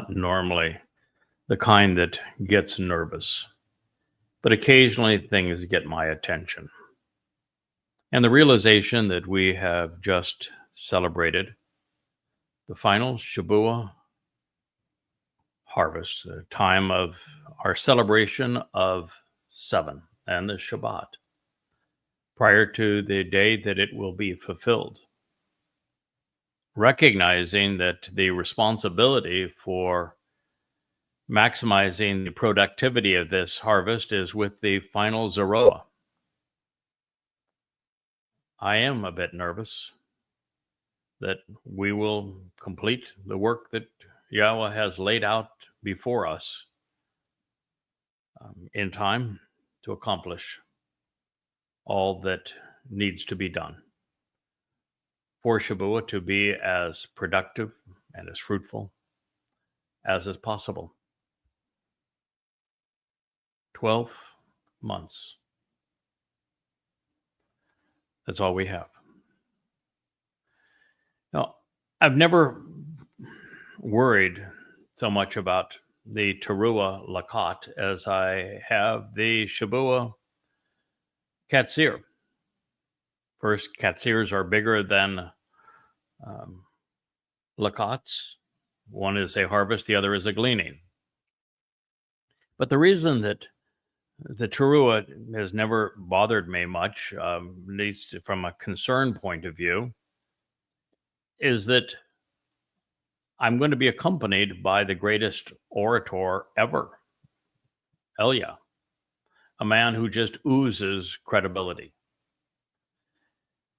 not normally the kind that gets nervous, but occasionally things get my attention. And the realization that we have just celebrated the final Shabuah harvest, the time of our celebration of 7 and the Shabbat, prior to the day that it will be fulfilled. Recognizing that the responsibility for maximizing the productivity of this harvest is with the final Zeroah. I am a bit nervous that we will complete the work that Yahweh has laid out before us in time to accomplish all that needs to be done for Shabuah to be as productive and as fruitful as is possible. 12 months. That's all we have. Now, I've never worried so much about the Teruah Lakat as I have the Shabuah Qatsyr. First, Qatsyrs are bigger than Lakats. One is a harvest, the other is a gleaning. But the reason that the Teruah has never bothered me much, at least from a concern point of view, is that I'm going to be accompanied by the greatest orator ever, Elia, a man who just oozes credibility.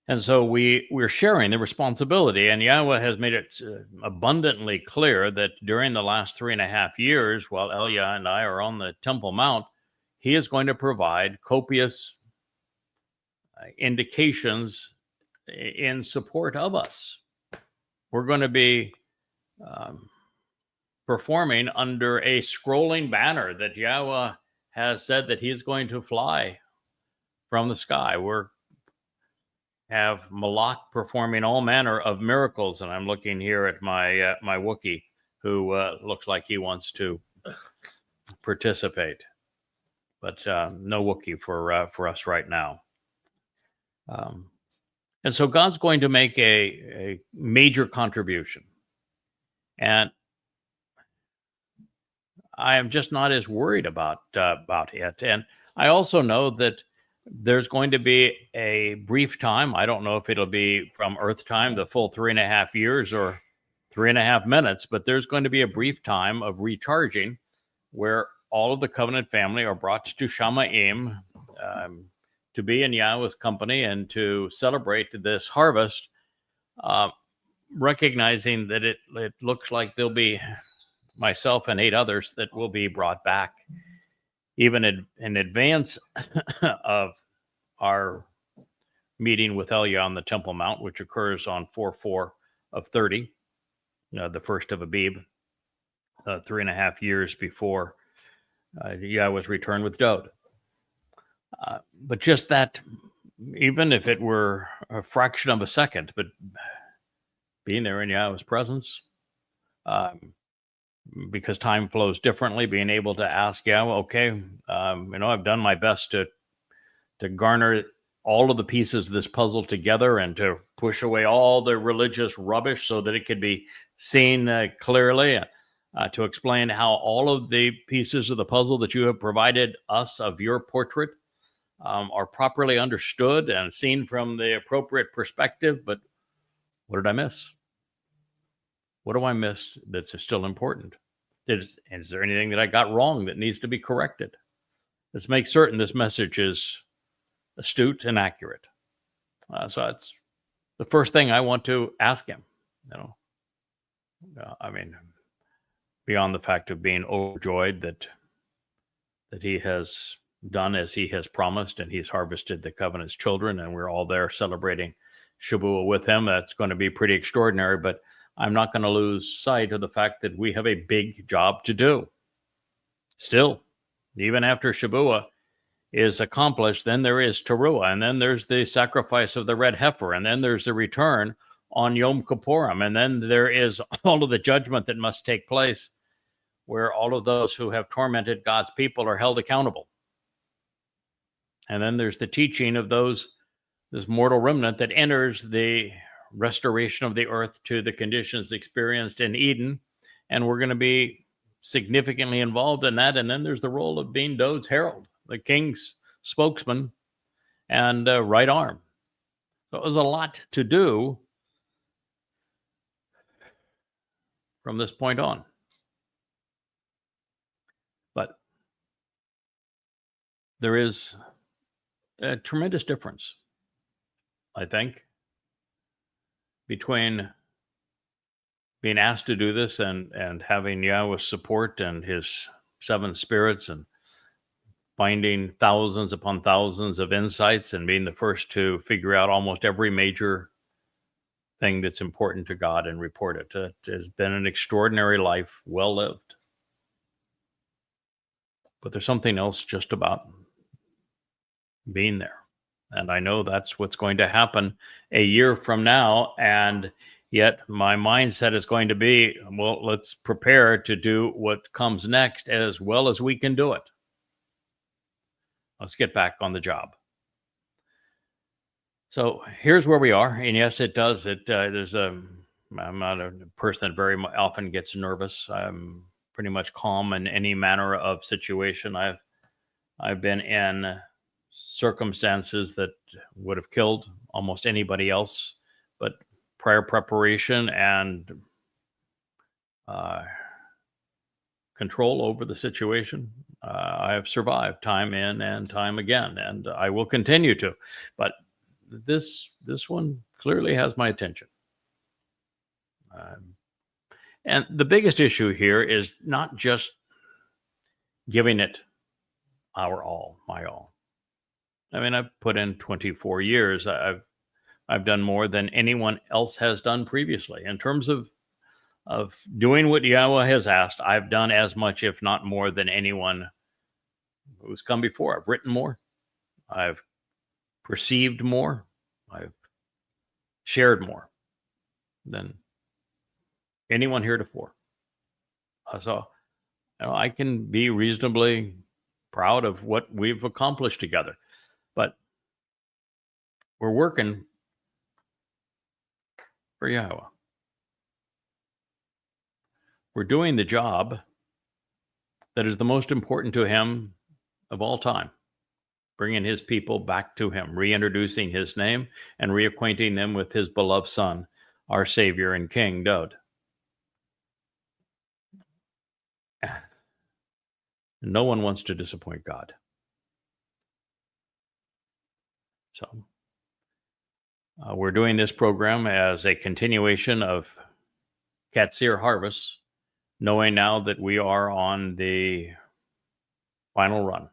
And so we're sharing the responsibility, and Yahweh has made it abundantly clear that during the last 3.5 years, while Elia and I are on the Temple Mount, he is going to provide copious indications in support of us. We're going to be performing under a scrolling banner that Yahweh has said that he's going to fly from the sky. We have Malak performing all manner of miracles, and I'm looking here at my my Wookiee, who looks like he wants to participate, but no Wookiee for us right now. And so God's going to make a major contribution. And I am just not as worried about it. And I also know that there's going to be a brief time. I don't know if it'll be from Earth time, the full 3.5 years, or 3.5 minutes, but there's going to be a brief time of recharging where all of the covenant family are brought to Shamaim to be in Yahweh's company and to celebrate this harvest, recognizing that it looks like there'll be myself and 8 others that will be brought back, even in advance of our meeting with Elia on the Temple Mount, which occurs on 4/4 of 30, the first of Abib, 3.5 years before Yahweh's return with Dod. But just that, even if it were a fraction of a second, but being there in Yahweh's presence, because time flows differently, being able to ask Yahweh, okay, I've done my best to garner all of the pieces of this puzzle together and to push away all the religious rubbish so that it could be seen clearly, to explain how all of the pieces of the puzzle that you have provided us of your portrait are properly understood and seen from the appropriate perspective. But what did I miss? What do I miss that's still important? Is there anything that I got wrong that needs to be corrected? Let's make certain this message is astute and accurate. So that's the first thing I want to ask him. Beyond the fact of being overjoyed that he has done as he has promised, and he's harvested the covenant's children, and we're all there celebrating Shabuah with him. That's going to be pretty extraordinary, but I'm not going to lose sight of the fact that we have a big job to do. Still, even after Shabuah is accomplished, then there is Teruah, and then there's the sacrifice of the red heifer, and then there's the return on Yom Kippurim, and then there is all of the judgment that must take place where all of those who have tormented God's people are held accountable. And then there's the teaching of this mortal remnant that enters the restoration of the earth to the conditions experienced in Eden. And we're going to be significantly involved in that. And then there's the role of being Dode's herald, the king's spokesman and right arm. So it was a lot to do from this point on. But there is a tremendous difference, I think, between being asked to do this and having Yahweh's support and his seven spirits and finding thousands upon thousands of insights and being the first to figure out almost every major thing that's important to God and report it. It has been an extraordinary life, well lived. But there's something else just about being there. And I know that's what's going to happen a year from now. And yet my mindset is going to be, well, let's prepare to do what comes next as well as we can do it. Let's get back on the job. So here's where we are. And yes, it does. I'm not a person that very often gets nervous. I'm pretty much calm in any manner of situation. I've been in circumstances that would have killed almost anybody else, but prior preparation and control over the situation, I have survived time in and time again, and I will continue to. But this one clearly has my attention. And the biggest issue here is not just giving it our all, my all. I mean, I've put in 24 years. I've done more than anyone else has done previously. In terms of doing what Yahweh has asked, I've done as much, if not more, than anyone who's come before. I've written more. I've perceived more. I've shared more than anyone heretofore. So I can be reasonably proud of what we've accomplished together. But we're working for Yahweh. We're doing the job that is the most important to him of all time, bringing his people back to him, reintroducing his name, and reacquainting them with his beloved Son, our Savior and King, Dode. No one wants to disappoint God. So we're doing this program as a continuation of Qatsyr Harvest, knowing now that we are on the final run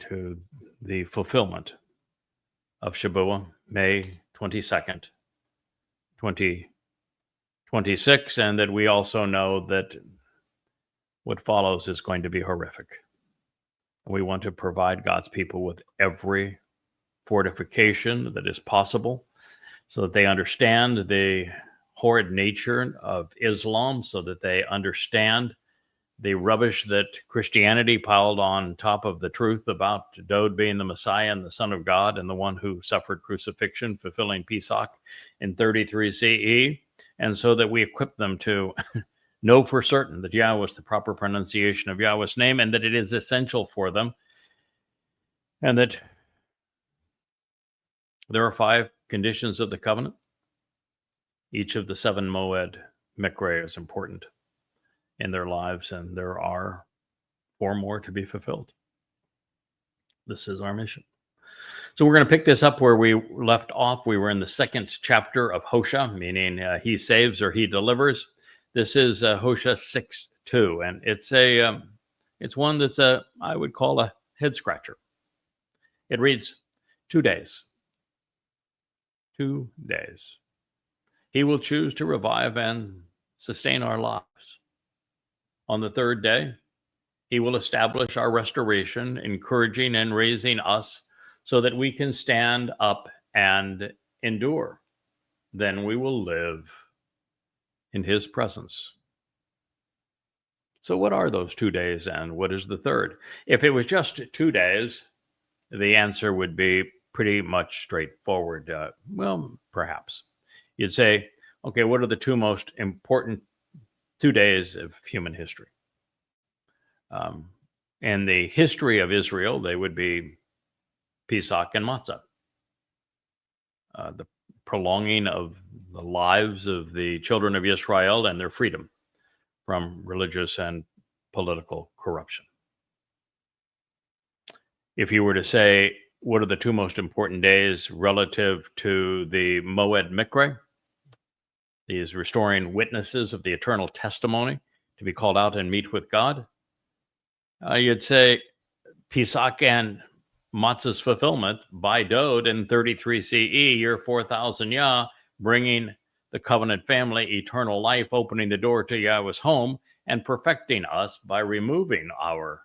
to the fulfillment of Shabuah, May 22nd, 2026, and that we also know that what follows is going to be horrific. We want to provide God's people with every fortification that is possible so that they understand the horrid nature of Islam, so that they understand the rubbish that Christianity piled on top of the truth about Dode being the Messiah and the Son of God and the one who suffered crucifixion, fulfilling Pesach in 33 CE, and so that we equip them to know for certain that Yahweh is the proper pronunciation of Yahweh's name and that it is essential for them, and that there are 5 conditions of the covenant. Each of the 7 Moed Mikre is important in their lives, and there are 4 more to be fulfilled. This is our mission. So we're going to pick this up where we left off. We were in the 2nd chapter of Hosea, meaning he saves or he delivers. This is Hosea 6:2, and it's one that's I would call a head scratcher. It reads, 2 days. 2 days. He will choose to revive and sustain our lives. On the 3rd day, he will establish our restoration, encouraging and raising us so that we can stand up and endure. Then we will live. in his presence. So what are those 2 days and what is the third? If it was just 2 days, the answer would be pretty much straightforward. Well, perhaps. You'd say, okay, what are the two most important 2 days of human history? In the history of Israel, they would be Pesach and Matzah, the prolonging of the lives of the children of Israel and their freedom from religious and political corruption. If you were to say, what are the two most important days relative to the Moed Mikre, these restoring witnesses of the eternal testimony to be called out and meet with God, you'd say Pesach and Matzah's fulfillment by Dode in 33 CE, year 4000 Yah, bringing the covenant family eternal life, opening the door to Yahweh's home, and perfecting us by removing our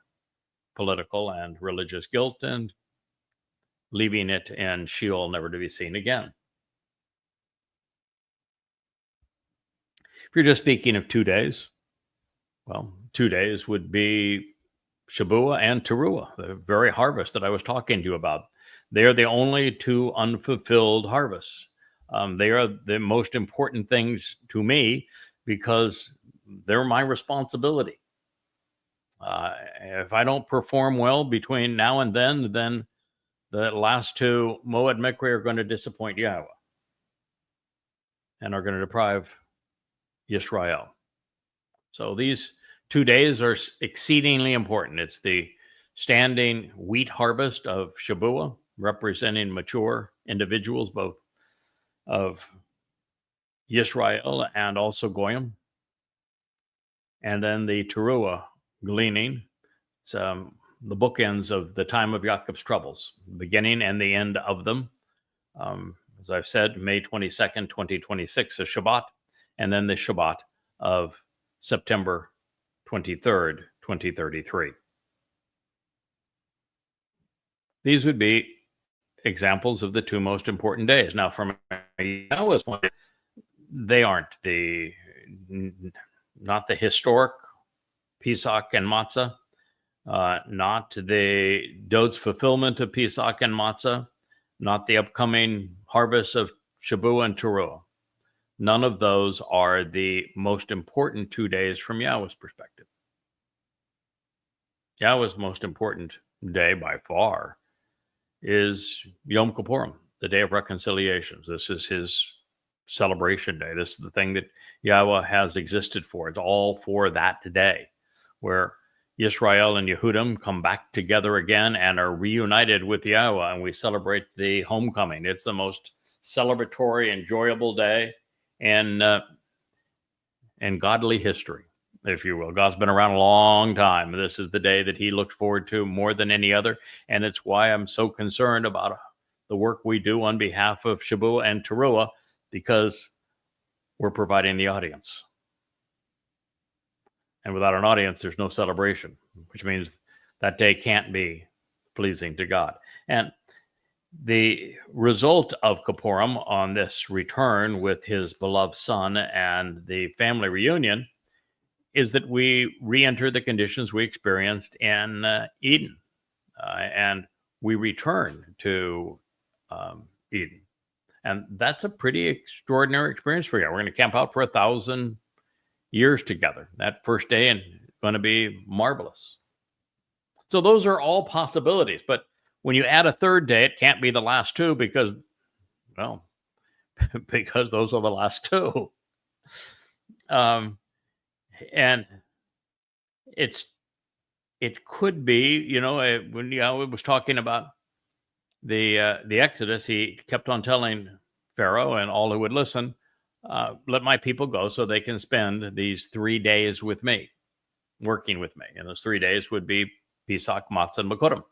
political and religious guilt and leaving it in Sheol, never to be seen again. If you're just speaking of 2 days, well, 2 days would be Shabuah and Teruah, the very harvest that I was talking to you about. They are the only two unfulfilled harvests. They are the most important things to me because they're my responsibility. If I don't perform well between now and then the last two Moed Mikre are going to disappoint Yahweh and are going to deprive Yisrael. So these 2 days are exceedingly important. It's the standing wheat harvest of Shabuah, representing mature individuals, both of Yisrael and also Goyim. And then the Teruah gleaning. It's the bookends of the time of Jacob's troubles, the beginning and the end of them. As I've said, May 22nd, 2026 is Shabbat, and then the Shabbat of September 23rd, 2033. These would be examples of the two most important days. Now, from Yahweh's point, they aren't not the historic Pesach and Matzah, not the Dode's fulfillment of Pesach and Matzah, not the upcoming harvest of Shabuah and Teruah. None of those are the most important 2 days from Yahweh's perspective. Yahweh's most important day by far is Yom Kippurim, the Day of Reconciliation. This is his celebration day. This is the thing that Yahweh has existed for. It's all for that day, where Yisrael and Yehudim come back together again and are reunited with Yahweh, and we celebrate the homecoming. It's the most celebratory, enjoyable day in godly history, if you will. God's been around a long time. This is the day that he looked forward to more than any other, and it's why I'm so concerned about the work we do on behalf of Shabuah and Teruah, because we're providing the audience. And without an audience, there's no celebration, which means that day can't be pleasing to God. And the result of Kippurim on this return with his beloved son and the family reunion is that we re-enter the conditions we experienced in Eden, and we return to Eden. And that's a pretty extraordinary experience for you. We're going to camp out for 1,000 years together. That first day is going to be marvelous. So those are all possibilities. But when you add a third day, it can't be the last two because, well, because those are the last two. And it could be, when Yahweh was talking about the Exodus, he kept on telling Pharaoh and all who would listen, let my people go so they can spend these 3 days with me, working with me. And those 3 days would be Pesach, Matzah, and Bikurim.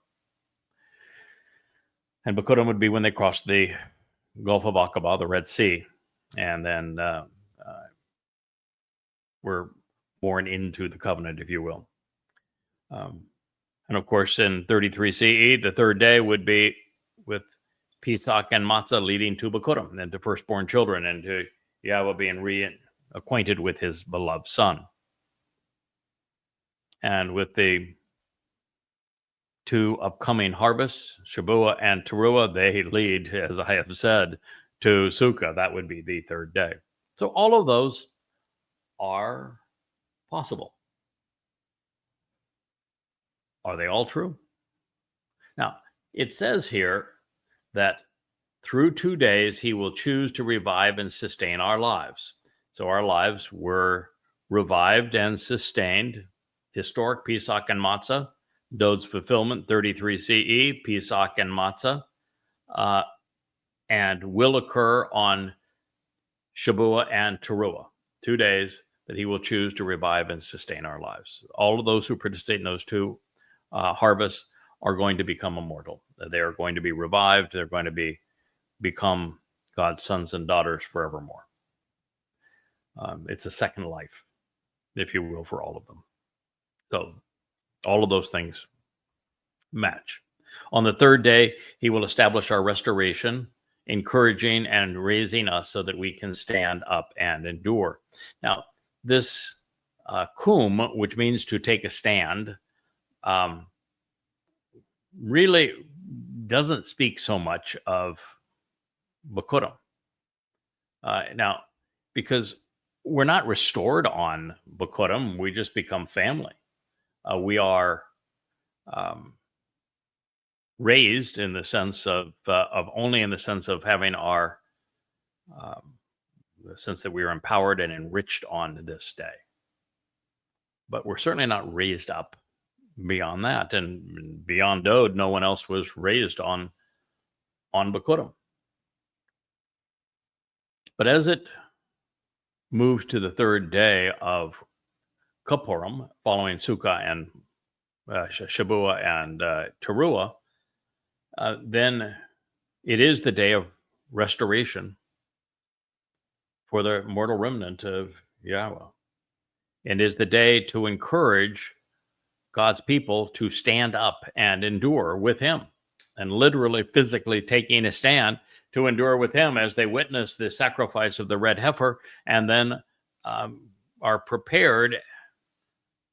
And Bikurim would be when they crossed the Gulf of Aqaba, the Red Sea, and then were born into the covenant, if you will. And of course, in 33 CE, the third day would be with Pesach and Matzah leading to Bikurim, and to firstborn children, and to Yahweh being acquainted with his beloved son. And with the two upcoming harvests, Shabuah and Teruah, they lead, as I have said, to Sukkah. That would be the third day. So all of those are possible. Are they all true? Now, it says here that through 2 days, he will choose to revive and sustain our lives. So our lives were revived and sustained. Historic Pesach and Matzah, Dod's fulfillment, 33 CE, Pesach and Matzah, and will occur on Shabuah and Teruah, 2 days that he will choose to revive and sustain our lives. All of those who participate in those two harvests are going to become immortal. They are going to be revived. They're going to become God's sons and daughters forevermore. It's a second life, if you will, for all of them. So all of those things match. On the third day, he will establish our restoration, encouraging and raising us so that we can stand up and endure. Now, this kum, which means to take a stand, really doesn't speak so much of Bikurim. Now, because we're not restored on Bikurim, we just become family. We are raised in the sense of only in the sense of having our the sense that we are empowered and enriched on this day. But we're certainly not raised up beyond that. And beyond Dod, no one else was raised on Bikurim. But as it moves to the third day of Kippurim, following Sukkah and Shabuah and Teruah, then it is the day of restoration for the mortal remnant of Yahweh. And is the day to encourage God's people to stand up and endure with him, and literally, physically taking a stand to endure with him as they witness the sacrifice of the red heifer, and then are prepared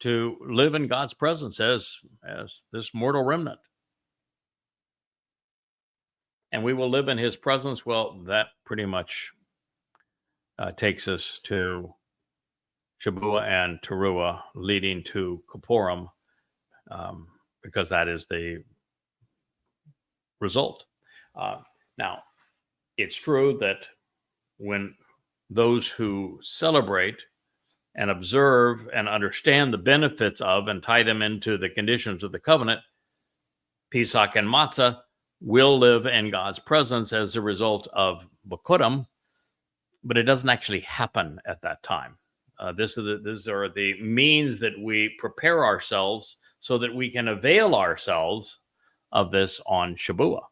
to live in God's presence as this mortal remnant. And we will live in his presence. Well, that pretty much takes us to Shabuah and Teruah, leading to Kippurim, because that is the result. Now, it's true that when those who celebrate and observe and understand the benefits of and tie them into the conditions of the covenant, Pesach and Matzah will live in God's presence as a result of Bikurim, but it doesn't actually happen at that time. These are the means that we prepare ourselves so that we can avail ourselves of this on Shabuah,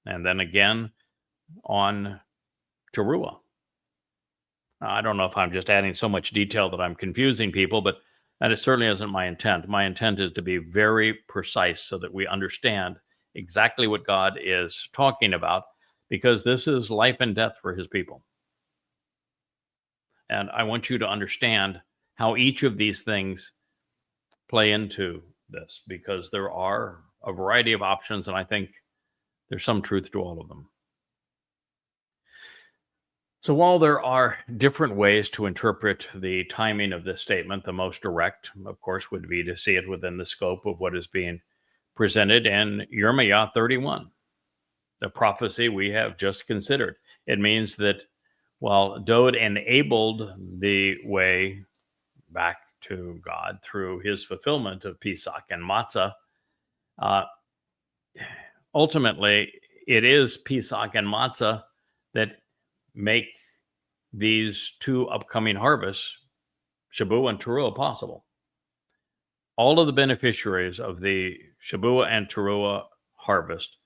and then again on Teruah. I don't know if I'm just adding so much detail that I'm confusing people, but that certainly isn't my intent. My intent is to be very precise so that we understand exactly what God is talking about, because this is life and death for his people. And I want you to understand how each of these things play into this, because there are a variety of options, and I think there's some truth to all of them. So while there are different ways to interpret the timing of this statement, the most direct, of course, would be to see it within the scope of what is being presented in Yirmiyah 31, the prophecy we have just considered. It means that while Dod enabled the way back to God through his fulfillment of Pesach and Matzah, ultimately it is Pesach and Matzah that make these two upcoming harvests, Shabuah and Teruah, possible. All of the beneficiaries of the Shabuah and Teruah harvest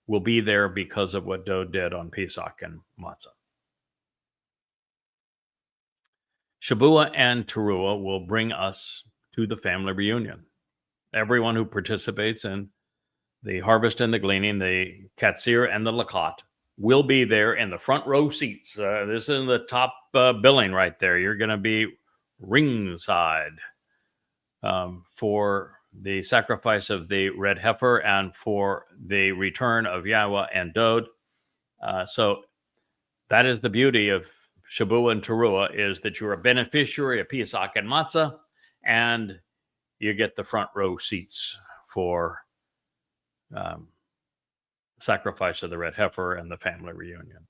will be there because of what Dod did on Pesach and Matzah. Shabuah and Teruah will bring us to the family reunion. Everyone who participates in the harvest and the gleaning, the Qatsyr and the Lakat, will be there in the front row seats. This is the top billing right there. You're going to be ringside for the sacrifice of the red heifer and for the return of Yahweh and Dode. So that is the beauty of Shabuah and Teruah, is that you're a beneficiary of Pesach and Matzah, and you get the front row seats for sacrifice of the red heifer and the family reunion.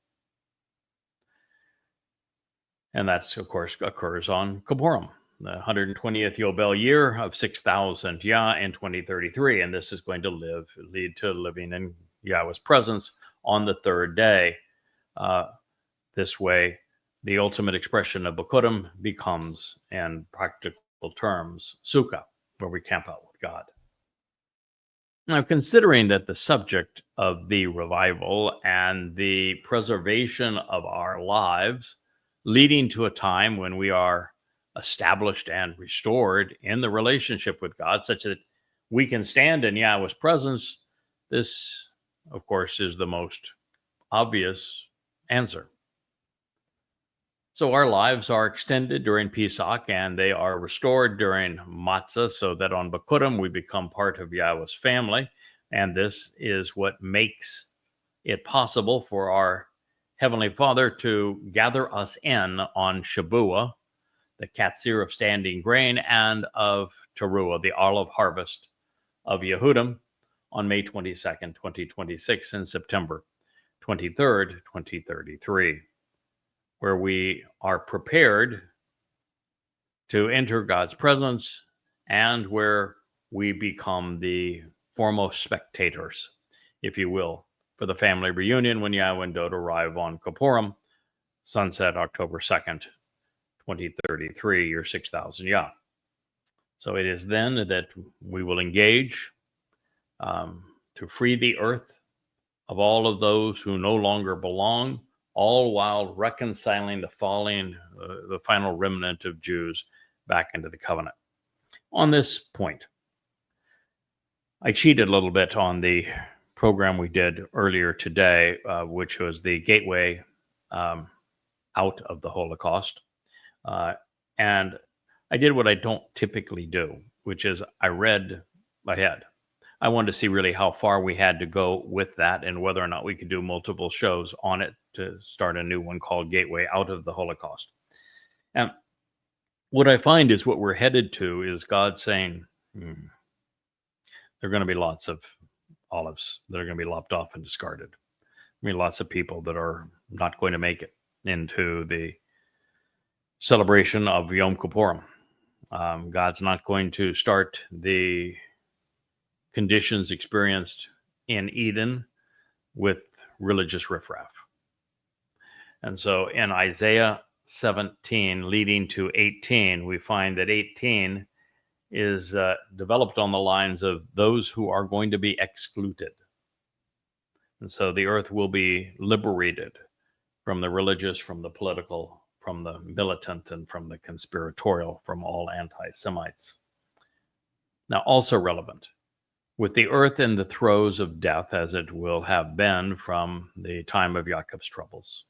And that's, of course, occurs on Kippurim, the 120th Yobel year of 6,000 Yah in 2033. And this is going to lead to living in Yahweh's presence on the third day. This way, the ultimate expression of Bikurim becomes, in practical terms, Sukkah, where we camp out with God. Now, considering that the subject of the revival and the preservation of our lives, leading to a time when we are established and restored in the relationship with God, such that we can stand in Yahweh's presence, this, of course, is the most obvious answer. So our lives are extended during Pesach, and they are restored during Matzah, so that on Bikurim we become part of Yahweh's family. And this is what makes it possible for our Heavenly Father to gather us in on Shabuah, the Qatsyr of standing grain, and of Teruah, the olive harvest of Yehudim, on May 22nd, 2026, and September 23rd, 2033. Where we are prepared to enter God's presence and where we become the foremost spectators, if you will, for the family reunion when Yahweh and Dode arrive on Kippurim, sunset October 2nd, 2033, year 6,000 Yah. So it is then that we will engage to free the earth of all of those who no longer belong, all while reconciling the final remnant of Jews back into the covenant. On this point, I cheated a little bit on the program we did earlier today, which was the gateway out of the Holocaust. And I did what I don't typically do, which is I read ahead. I wanted to see really how far we had to go with that and whether or not we could do multiple shows on it to start a new one called Gateway Out of the Holocaust. And what I find is what we're headed to is God saying, there are going to be lots of olives that are going to be lopped off and discarded. I mean, lots of people that are not going to make it into the celebration of Yom Kippurim. God's not going to start the conditions experienced in Eden with religious riffraff. And so in Isaiah 17 leading to 18, we find that 18 is developed on the lines of those who are going to be excluded. And so the earth will be liberated from the religious, from the political, from the militant, and from the conspiratorial, from all anti-Semites. Now, also relevant, with the earth in the throes of death, as it will have been from the time of Jacob's troubles,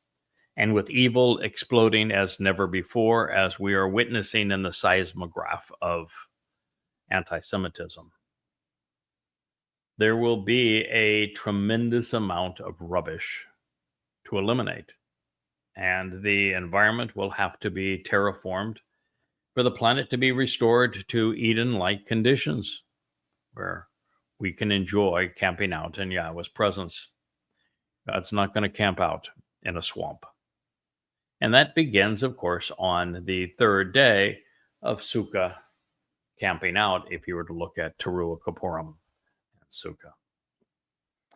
and with evil exploding as never before, as we are witnessing in the seismograph of anti-Semitism, there will be a tremendous amount of rubbish to eliminate. And the environment will have to be terraformed for the planet to be restored to Eden-like conditions, where we can enjoy camping out in Yahweh's presence. God's not going to camp out in a swamp. And that begins, of course, on the third day of Sukkah camping out, if you were to look at Teruah, Kippurim, and Sukkah.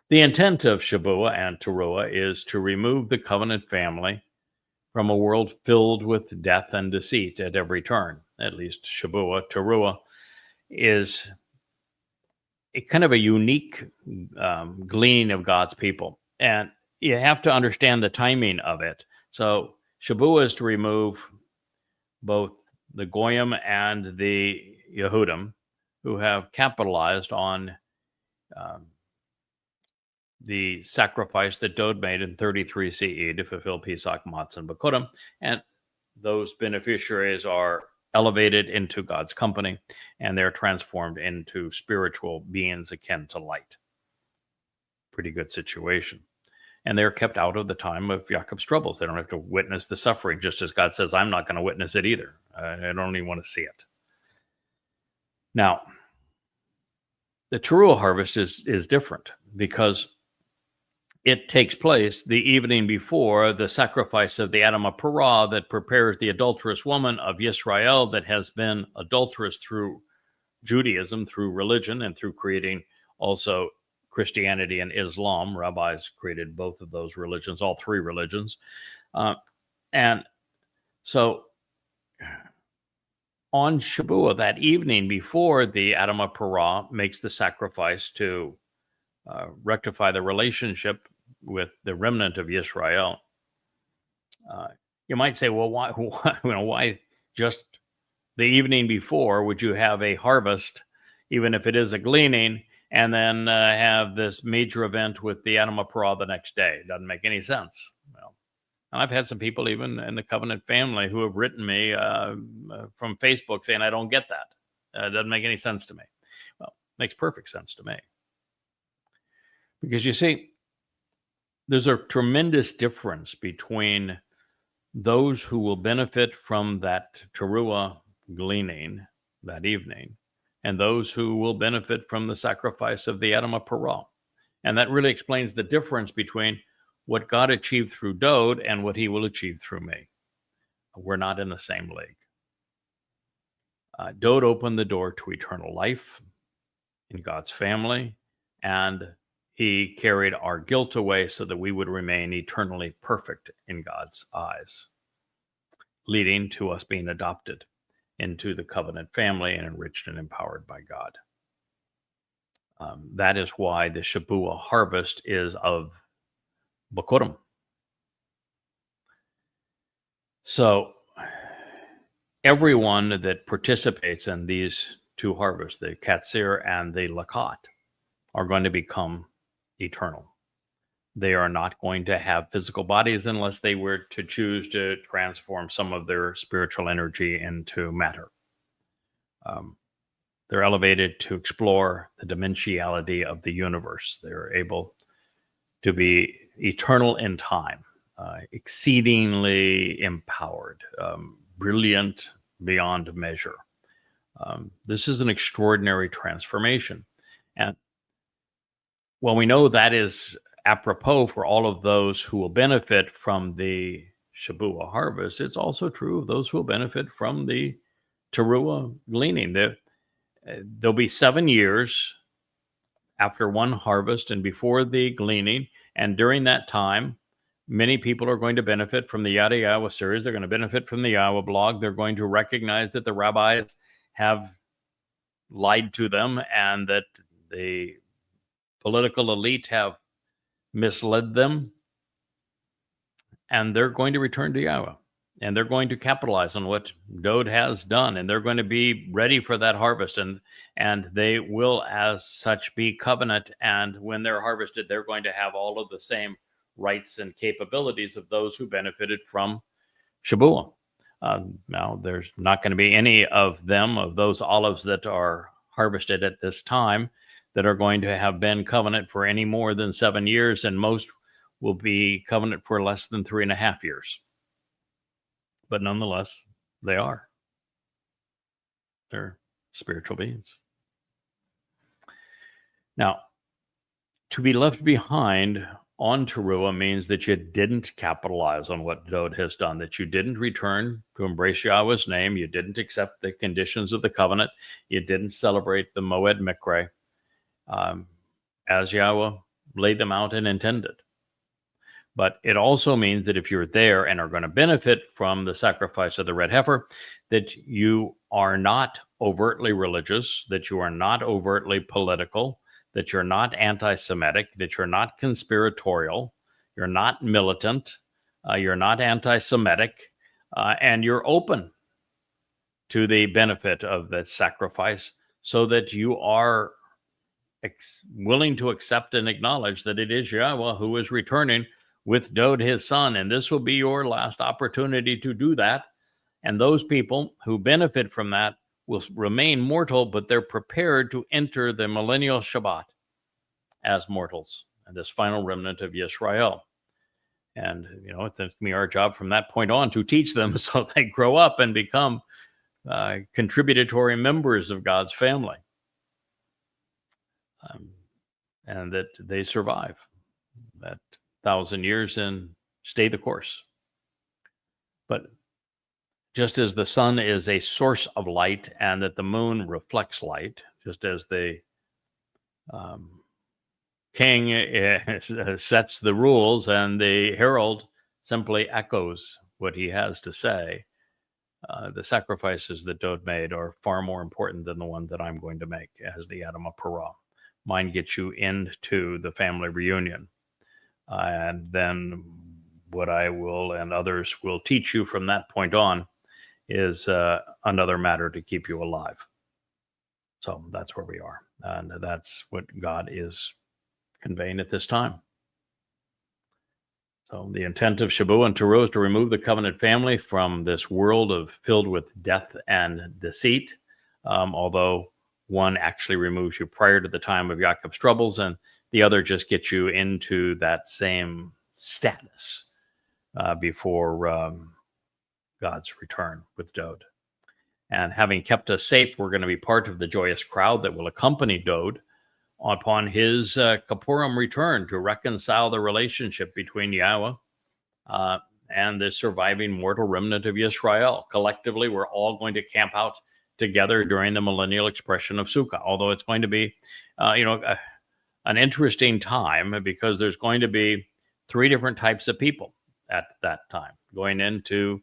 The intent of Shabuah and Teruah is to remove the covenant family from a world filled with death and deceit at every turn. At least Shabuah, Teruah is a kind of a unique gleaning of God's people. And you have to understand the timing of it. So Shabuah is to remove both the Goyim and the Yehudim, who have capitalized on the sacrifice that Dode made in 33 CE to fulfill Pesach, Matzah, and Bakurim, and those beneficiaries are elevated into God's company, and they're transformed into spiritual beings akin to light. Pretty good situation. And they're kept out of the time of Jacob's troubles. They don't have to witness the suffering, just as God says, I'm not going to witness it either. I don't even want to see it. Now, the Teruah harvest is different because it takes place the evening before the sacrifice of the Adam of Parah that prepares the adulterous woman of Yisrael that has been adulterous through Judaism, through religion, and through creating also Christianity and Islam. Rabbis created both of those religions, all three religions. And so on Shabuah, that evening before the Adam of Parah makes the sacrifice to rectify the relationship with the remnant of Yisrael, you might say, well, why just the evening before would you have a harvest, even if it is a gleaning, and then have this major event with the Adam of Parah the next day? It doesn't make any sense. Well, and I've had some people even in the covenant family who have written me from Facebook saying, I don't get that. It doesn't make any sense to me. Well, it makes perfect sense to me. Because you see, there's a tremendous difference between those who will benefit from that Teruah gleaning that evening and those who will benefit from the sacrifice of the Adam of Parah. And that really explains the difference between what God achieved through Dode and what he will achieve through me. We're not in the same league. Dode opened the door to eternal life in God's family, and he carried our guilt away so that we would remain eternally perfect in God's eyes, leading to us being adopted into the covenant family and enriched and empowered by God. That is why the Shabuah harvest is of Bakurim. So everyone that participates in these two harvests, the Qatsyr and the Lakat, are going to become eternal. They are not going to have physical bodies unless they were to choose to transform some of their spiritual energy into matter. They're elevated to explore the dimensionality of the universe. They're able to be eternal in time, exceedingly empowered, brilliant beyond measure. This is an extraordinary transformation. And well, we know that is apropos for all of those who will benefit from the Shabuah harvest. It's also true of those who will benefit from the Teruah gleaning. There'll be 7 years after one harvest and before the gleaning. And during that time, many people are going to benefit from the Yada Yahweh series. They're going to benefit from the Yahweh blog. They're going to recognize that the rabbis have lied to them and that the political elite have misled them. And they're going to return to Yahweh. And they're going to capitalize on what Dode has done. And they're going to be ready for that harvest. And they will, as such, be covenant. And when they're harvested, they're going to have all of the same rights and capabilities of those who benefited from Shabuah. Now, there's not going to be any of them, of those olives that are harvested at this time, that are going to have been covenant for any more than 7 years. And most will be covenant for less than 3.5 years. But nonetheless, they are. They're spiritual beings. Now, to be left behind on Teruah means that you didn't capitalize on what Dode has done, that you didn't return to embrace Yahweh's name, you didn't accept the conditions of the covenant, you didn't celebrate the Moed Mikre as Yahweh laid them out and intended. But it also means that if you're there and are going to benefit from the sacrifice of the red heifer, that you are not overtly religious, that you are not overtly political, that you're not anti-Semitic, that you're not conspiratorial, you're not militant, you're not anti-Semitic, and you're open to the benefit of that sacrifice so that you are willing to accept and acknowledge that it is Yahweh who is returning with Dod his son, and this will be your last opportunity to do that. And those people who benefit from that will remain mortal, but they're prepared to enter the millennial Shabbat as mortals, and this final remnant of Yisrael. And, it's going to be our job from that point on to teach them so they grow up and become contributory members of God's family, and that they survive that 1,000 years and stay the course. But just as the sun is a source of light and that the moon reflects light, just as the king sets the rules and the herald simply echoes what he has to say, the sacrifices that Dod made are far more important than the one that I'm going to make as the Adam of Parah. Mine gets you into the family reunion. And then what I will and others will teach you from that point on is another matter to keep you alive. So that's where we are. And that's what God is conveying at this time. So the intent of Shabu and Teruah is to remove the covenant family from this world filled with death and deceit, although one actually removes you prior to the time of Jacob's troubles, and the other just gets you into that same status before God's return with Dod. And having kept us safe, we're going to be part of the joyous crowd that will accompany Dod upon his Kippurim return to reconcile the relationship between Yahweh and the surviving mortal remnant of Yisrael. Collectively, we're all going to camp out together during the millennial expression of Sukkah, although it's going to be, an interesting time because there's going to be 3 different types of people at that time going into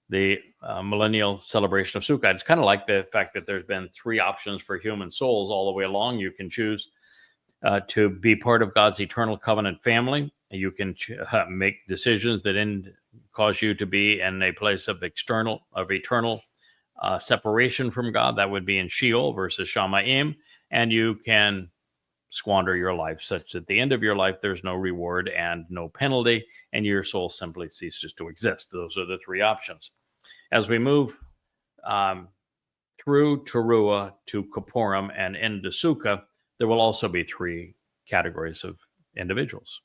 the millennial celebration of Sukkah. It's kind of like the fact that there's been 3 options for human souls all the way along. You can choose to be part of God's eternal covenant family. You can make decisions that cause you to be in a place of eternal separation from God. That would be in Sheol versus Shamayim. And you can squander your life such that at the end of your life, there's no reward and no penalty, and your soul simply ceases to exist. Those are the 3 options. As we move through Teruah to Kippurim and into Sukkah, there will also be 3 categories of individuals.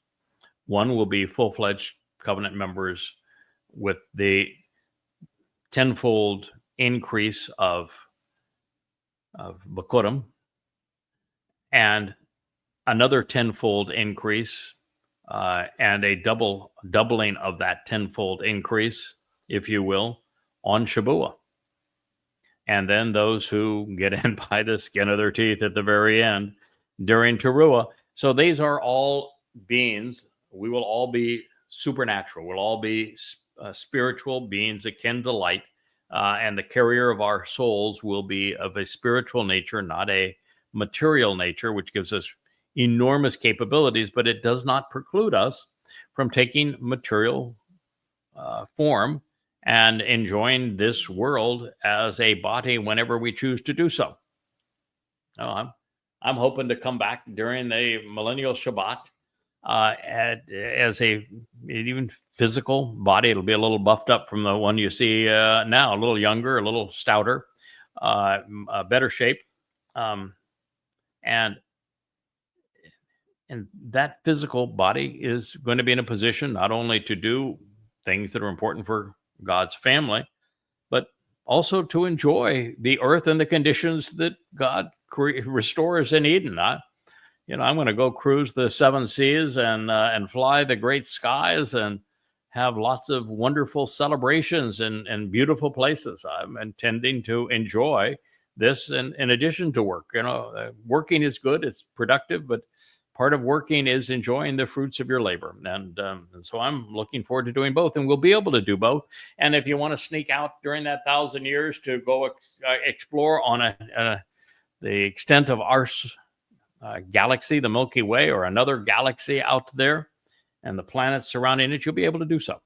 One will be full-fledged covenant members with the tenfold increase of Bikurim, and another tenfold increase and a doubling of that tenfold increase, if you will, on Shabuah. And then those who get in by the skin of their teeth at the very end during Teruah. So these are all beings. We will all be supernatural. We'll all be spiritual beings akin to light. And the carrier of our souls will be of a spiritual nature, not a material nature, which gives us enormous capabilities, but it does not preclude us from taking material form and enjoying this world as a body whenever we choose to do so. I'm hoping to come back during the millennial Shabbat as a even physical body. It'll be a little buffed up from the one you see now, a little younger, a little stouter, better shape, and that physical body is going to be in a position not only to do things that are important for God's family, but also to enjoy the earth and the conditions that God restores in Eden. I'm going to go cruise the 7 seas and fly the great skies and have lots of wonderful celebrations in beautiful places. I'm intending to enjoy this in addition to work. Working is good, it's productive, but part of working is enjoying the fruits of your labor. And so I'm looking forward to doing both, and we'll be able to do both. And if you want to sneak out during that 1,000 years to go explore on the extent of our galaxy, the Milky Way, or another galaxy out there, and the planets surrounding it, you'll be able to do so.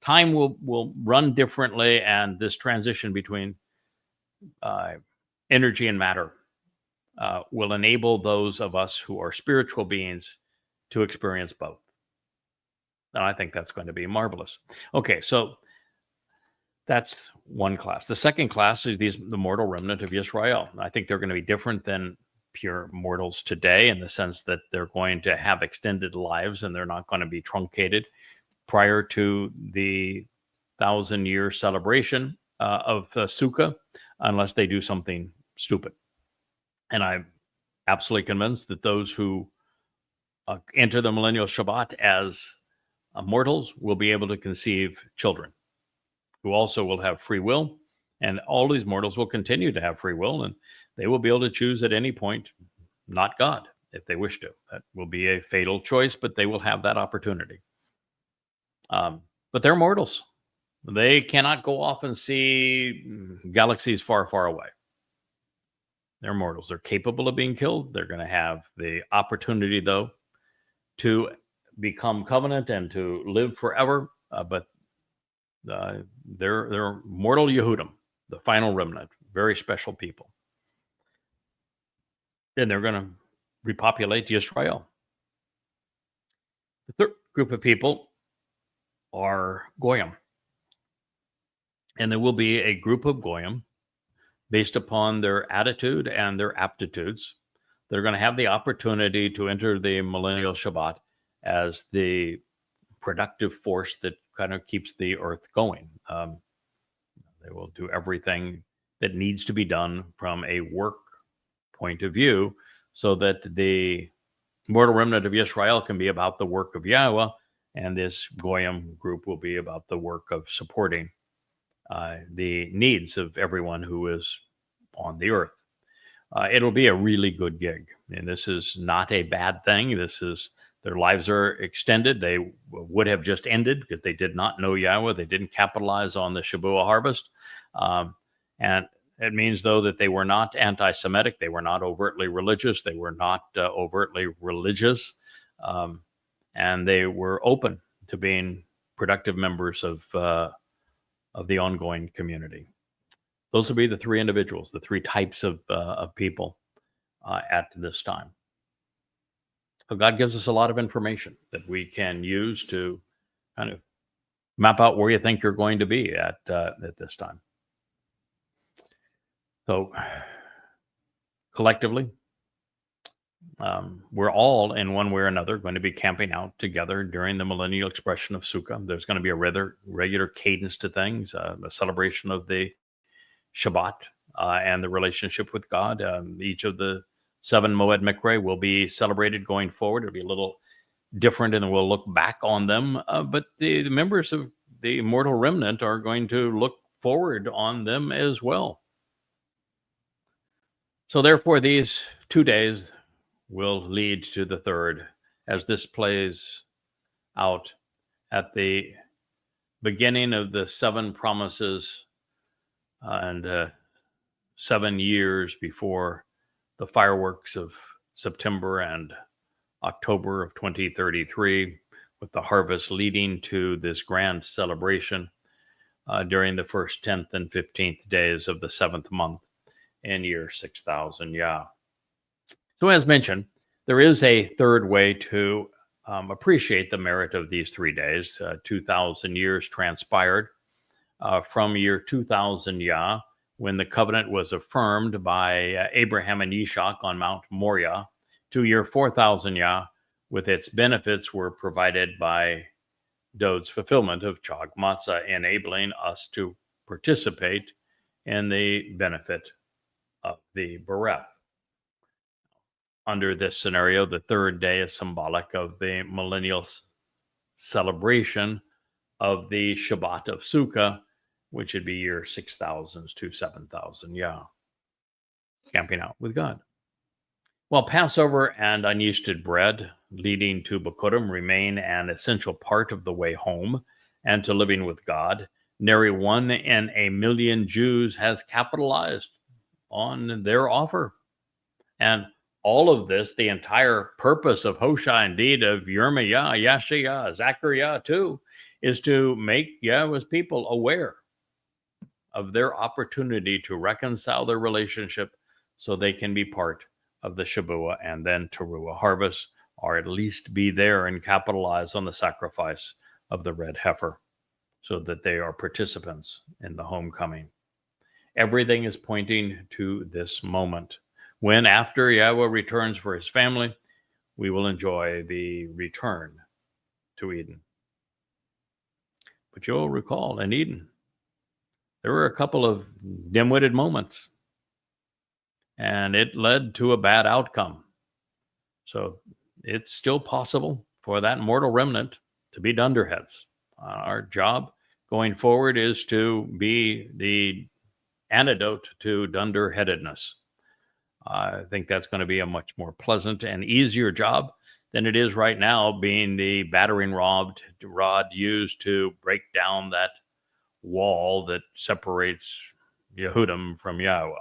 Time will run differently, and this transition between energy and matter will enable those of us who are spiritual beings to experience both. And I think that's going to be marvelous. Okay, so that's one class. The second class is the mortal remnant of Israel. I think they're going to be different than pure mortals today in the sense that they're going to have extended lives and they're not going to be truncated prior to the 1,000-year celebration of Sukkah, unless they do something stupid. And I'm absolutely convinced that those who enter the millennial Shabbat as mortals will be able to conceive children who also will have free will. And all these mortals will continue to have free will, and they will be able to choose at any point, not God, if they wish to. That will be a fatal choice, but they will have that opportunity. But they're mortals. They cannot go off and see galaxies far, far away. They're mortals. They're capable of being killed. They're going to have the opportunity, though, to become covenant and to live forever. But they're mortal Yehudim, the final remnant, very special people. Then they're going to repopulate Yisrael. The third group of people are Goyim. And there will be a group of Goyim based upon their attitude and their aptitudes. They're going to have the opportunity to enter the millennial Shabbat as the productive force that kind of keeps the earth going. They will do everything that needs to be done from a work point of view so that the mortal remnant of Israel can be about the work of Yahweh, and this Goyim group will be about the work of supporting the needs of everyone who is on the earth. It'll be a really good gig, and this is not a bad thing. Their lives are extended. They would have just ended because they did not know Yahweh. They didn't capitalize on the Shabuah harvest. And it means, though, that they were not anti-Semitic. They were not overtly religious. They were not overtly religious. And they were open to being productive members of the ongoing community. Those will be the three individuals, the three types of people at this time. So God gives us a lot of information that we can use to kind of map out where you think you're going to be at this time. So collectively, we're all in one way or another going to be camping out together during the millennial expression of Sukkah. There's going to be a regular cadence to things, a celebration of the Shabbat and the relationship with God. Each of the 7 Moed Mikre will be celebrated going forward. It'll be a little different, and we'll look back on them. But the members of the immortal remnant are going to look forward on them as well. So therefore, these 2 days will lead to the third as this plays out at the beginning of the 7 promises and 7 years before the fireworks of September and October of 2033, with the harvest leading to this grand celebration during the first 10th and 15th days of the 7th month in year 6000 Yah. So as mentioned, there is a third way to appreciate the merit of these 3 days. 2,000 years transpired from year 2000 Yah, when the covenant was affirmed by Abraham and Yishak on Mount Moriah, to year 4000 Yah, with its benefits were provided by Dod's fulfillment of Chag Matzah, enabling us to participate in the benefit of the Bereth. Under this scenario, the third day is symbolic of the millennial celebration of the Shabbat of Sukkah, which would be year 6000 to 7000 Yah, camping out with God. While Passover and unyeasted bread leading to Bikurim remain an essential part of the way home and to living with God, nary one in a million Jews has capitalized on their offer. And all of this, the entire purpose of Hosha, indeed, of Yirmiyah, Yashiyah, Zechariah too, is to make Yahweh's people aware of their opportunity to reconcile their relationship so they can be part of the Shavua and then Teruah harvest, or at least be there and capitalize on the sacrifice of the red heifer so that they are participants in the homecoming. Everything is pointing to this moment when, after Yahweh returns for his family, we will enjoy the return to Eden. But you'll recall in Eden, there were a couple of dim-witted moments, and it led to a bad outcome. So it's still possible for that mortal remnant to be dunderheads. Our job going forward is to be the antidote to dunderheadedness. I think that's going to be a much more pleasant and easier job than it is right now, being the battering rod used to break down that wall that separates Yehudim from Yahweh.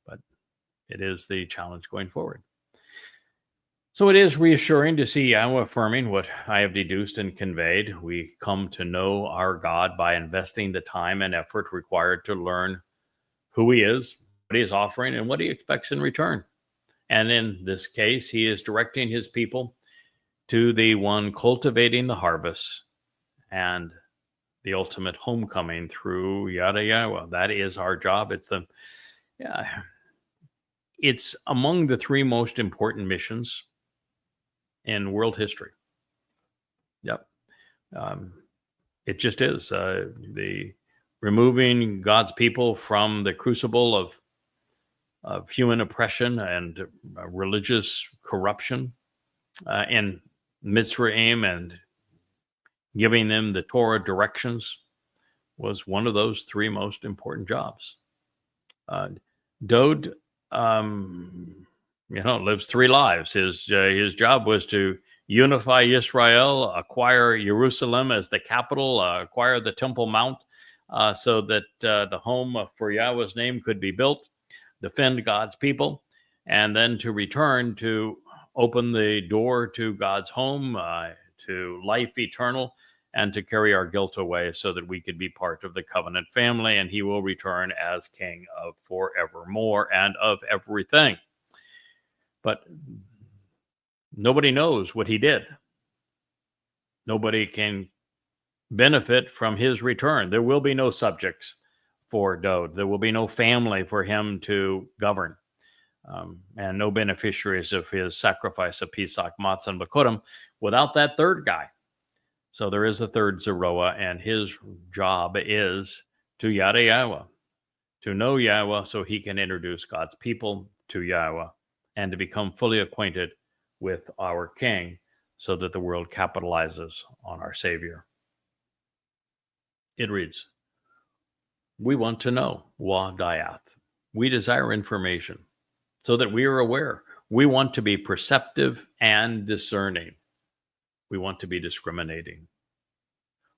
But it is the challenge going forward. So it is reassuring to see Yahweh affirming what I have deduced and conveyed. We come to know our God by investing the time and effort required to learn who he is, what he is offering, and what he expects in return. And in this case, he is directing his people to the one cultivating the harvest and the ultimate homecoming through Yada Yahweh. That is our job. It's among the three most important missions in world history. Yep. It just is. The removing God's people from the crucible of human oppression and religious corruption in Mitzrayim and giving them the Torah directions was one of those three most important jobs. Dode, lives three lives. His job was to unify Israel, acquire Jerusalem as the capital, acquire the Temple Mount, so that the home for Yahweh's name could be built, defend God's people, and then to return to open the door to God's home, to life eternal, and to carry our guilt away so that we could be part of the covenant family, and he will return as king of forevermore and of everything. But nobody knows what he did. Nobody can benefit from his return. There will be no subjects for Dode. There will be no family for him to govern, and no beneficiaries of his sacrifice of Pesach, Matzah, and Bakurim without that third guy. So there is a third Zeroah, and his job is to Yada Yahweh, to know Yahweh so he can introduce God's people to Yahweh and to become fully acquainted with our King so that the world capitalizes on our Savior. It reads, we want to know, Wa Dayath. We desire information so that we are aware. We want to be perceptive and discerning. We want to be discriminating.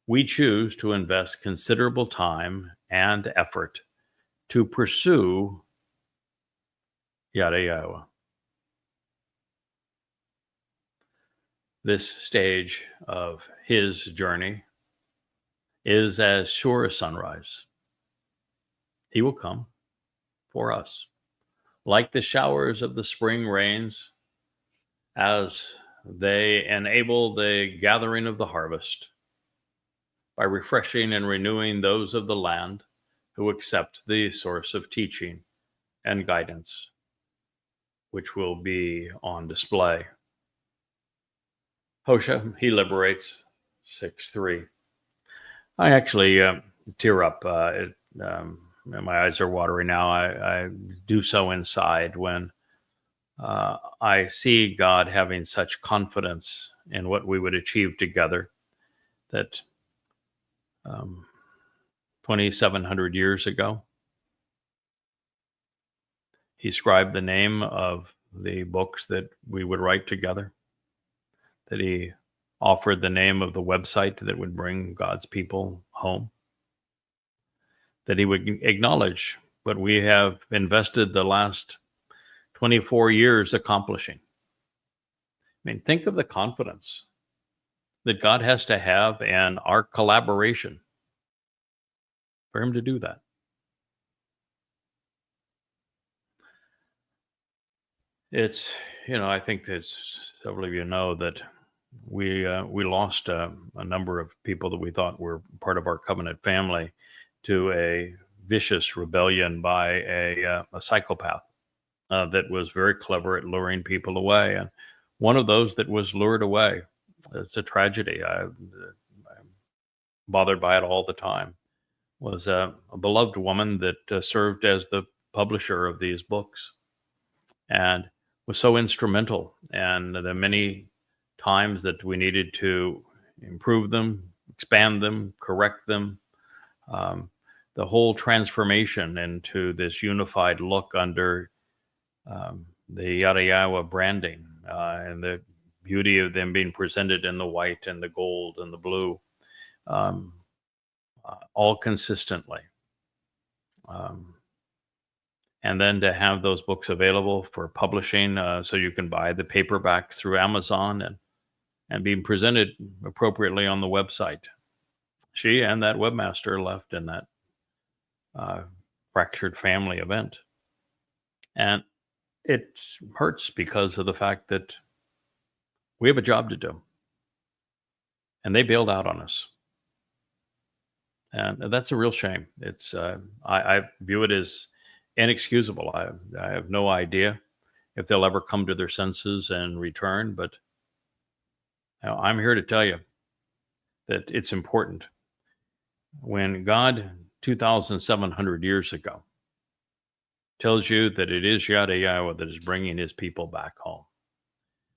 We choose to invest considerable time and effort to pursue Yada Yahweh. This stage of his journey is as sure as sunrise. He will come for us, like the showers of the spring rains, as they enable the gathering of the harvest by refreshing and renewing those of the land who accept the source of teaching and guidance, which will be on display. Hosea, he liberates 6:3. I actually tear up. My eyes are watery now. I do so inside when I see God having such confidence in what we would achieve together that 2,700 years ago, he scribed the name of the books that we would write together, that he offered the name of the website that would bring God's people home, that he would acknowledge what we have invested the last 24 years accomplishing. I mean, think of the confidence that God has to have in our collaboration for him to do that. It's, I think that several of you know that we lost a number of people that we thought were part of our covenant family to a vicious rebellion by a psychopath that was very clever at luring people away. And one of those that was lured away, it's a tragedy. I'm bothered by it all the time. Was a beloved woman that served as the publisher of these books and was so instrumental. And the many times that we needed to improve them, expand them, correct them, um, the whole transformation into this unified look under the Yada Yawa branding and the beauty of them being presented in the white and the gold and the blue, um, all consistently. Um, and then to have those books available for publishing, so you can buy the paperback through Amazon and being presented appropriately on the website. She and that webmaster left in that uh, fractured family event. And it hurts because of the fact that we have a job to do. And they bailed out on us. And that's a real shame. It's I view it as inexcusable. I have no idea if they'll ever come to their senses and return, but I'm here to tell you that it's important. When God 2,700 years ago tells you that it is Yada Yahweh that is bringing his people back home,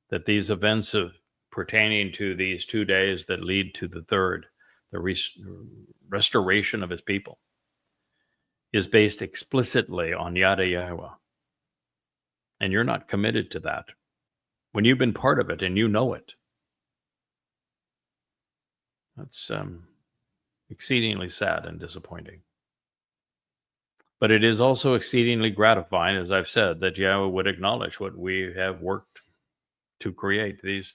that these events of pertaining to these 2 days that lead to the third, the restoration of his people, is based explicitly on Yada Yahweh. And you're not committed to that. When you've been part of it and you know it, that's exceedingly sad and disappointing. But it is also exceedingly gratifying, as I've said, that Yahweh would acknowledge what we have worked to create. These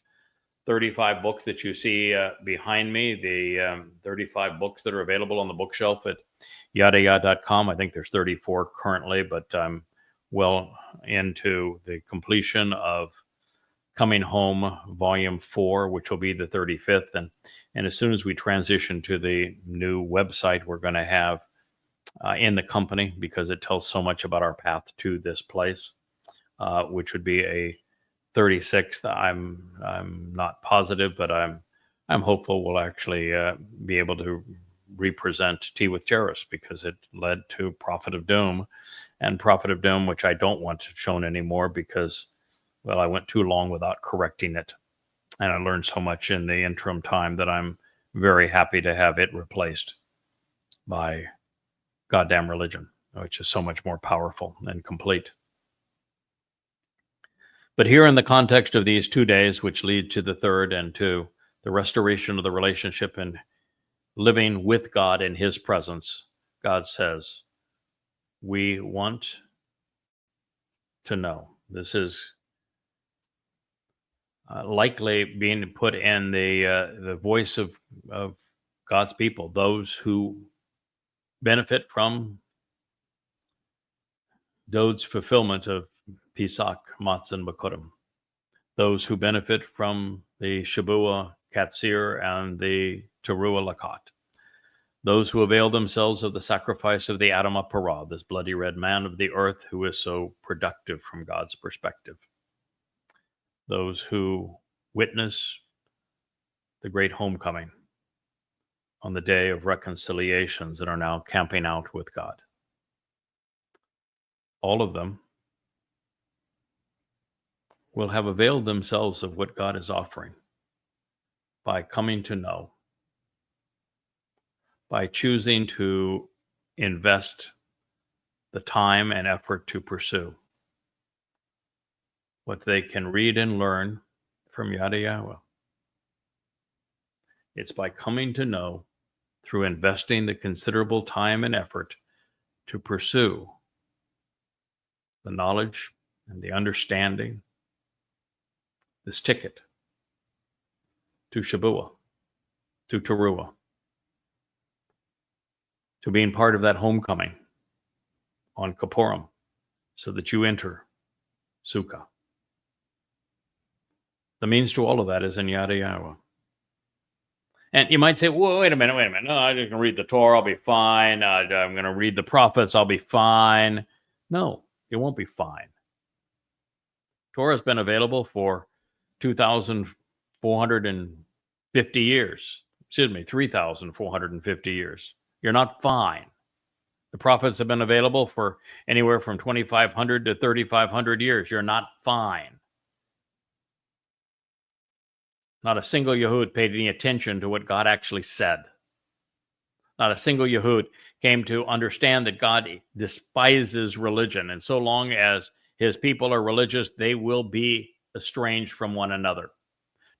35 books that you see behind me, the 35 books that are available on the bookshelf at yadaya.com. I think there's 34 currently, but I'm well into the completion of Coming Home Volume 4, which will be the 35th. And as soon as we transition to the new website we're going to have in the company, because it tells so much about our path to this place, which would be a 36th. I'm not positive, but I'm hopeful we'll actually be able to represent Tea with Jairus, because it led to Prophet of Doom, and Prophet of Doom, which I don't want shown anymore because, well, I went too long without correcting it, and I learned so much in the interim time that I'm very happy to have it replaced by Goddamn Religion, which is so much more powerful and complete. But here, in the context of these 2 days, which lead to the third and to the restoration of the relationship and living with God in his presence, God says, we want to know. This is likely being put in the voice of God's people, those who benefit from Dod's fulfillment of Pesach, Matzah, and Bakurim. Those who benefit from the Shabua, Qatsyr, and the Teruah Lakat. Those who avail themselves of the sacrifice of the Adamah Parah, this bloody red man of the earth who is so productive from God's perspective. Those who witness the great homecoming on the day of reconciliations and are now camping out with God. All of them will have availed themselves of what God is offering by coming to know, by choosing to invest the time and effort to pursue what they can read and learn from Yada Yahweh. It's by coming to know through investing the considerable time and effort to pursue the knowledge and the understanding, this ticket to Shabua, to Teruah, to being part of that homecoming on Kippurim, so that you enter Sukkah. The means to all of that is in Yada Yahweh. And you might say, well, wait a minute. No, I'm just going to read the Torah, I'll be fine. I'm going to read the prophets, I'll be fine. No, you won't be fine. Torah has been available for 2,450 years. Excuse me, 3,450 years. You're not fine. The prophets have been available for anywhere from 2,500 to 3,500 years. You're not fine. Not a single Yehud paid any attention to what God actually said. Not a single Yehud came to understand that God despises religion. And so long as his people are religious, they will be estranged from one another.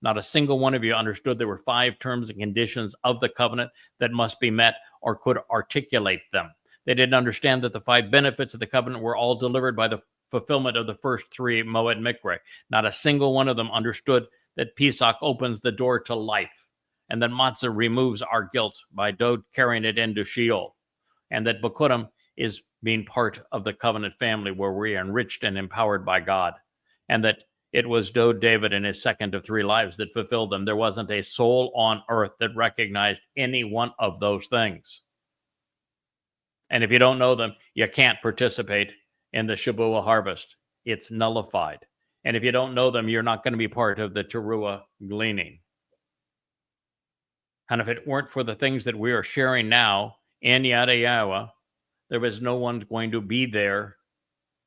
Not a single one of you understood there were 5 terms and conditions of the covenant that must be met or could articulate them. They didn't understand that the 5 benefits of the covenant were all delivered by the fulfillment of the first 3 Moed Mikre. Not a single one of them understood that Pesach opens the door to life, and that Matzah removes our guilt by Dod carrying it into Sheol, and that Bikurim is being part of the covenant family where we are enriched and empowered by God, and that it was Dod David in his second of 3 lives that fulfilled them. There wasn't a soul on earth that recognized any one of those things. And if you don't know them, you can't participate in the Shabuah harvest. It's nullified. And if you don't know them, you're not going to be part of the Teruah gleaning. And if it weren't for the things that we are sharing now in Yada Yahweh, there was no one going to be there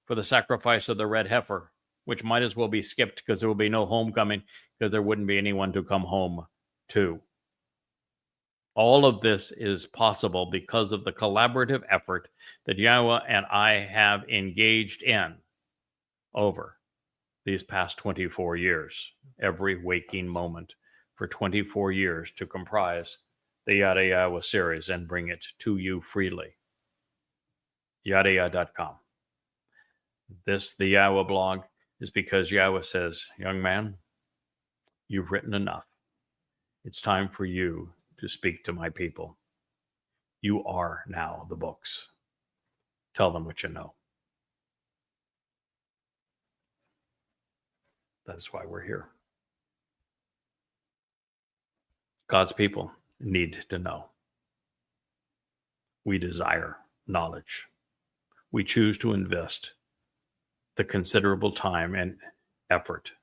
for the sacrifice of the red heifer, which might as well be skipped because there will be no homecoming because there wouldn't be anyone to come home to. All of this is possible because of the collaborative effort that Yahweh and I have engaged in over these past 24 years, every waking moment for 24 years to comprise the Yada Yahweh series and bring it to you freely. YadaYah.com. The Yahweh blog, is because Yahweh says, young man, you've written enough. It's time for you to speak to my people. You are now the books. Tell them what you know. That is why we're here. God's people need to know. We desire knowledge. We choose to invest the considerable time and effort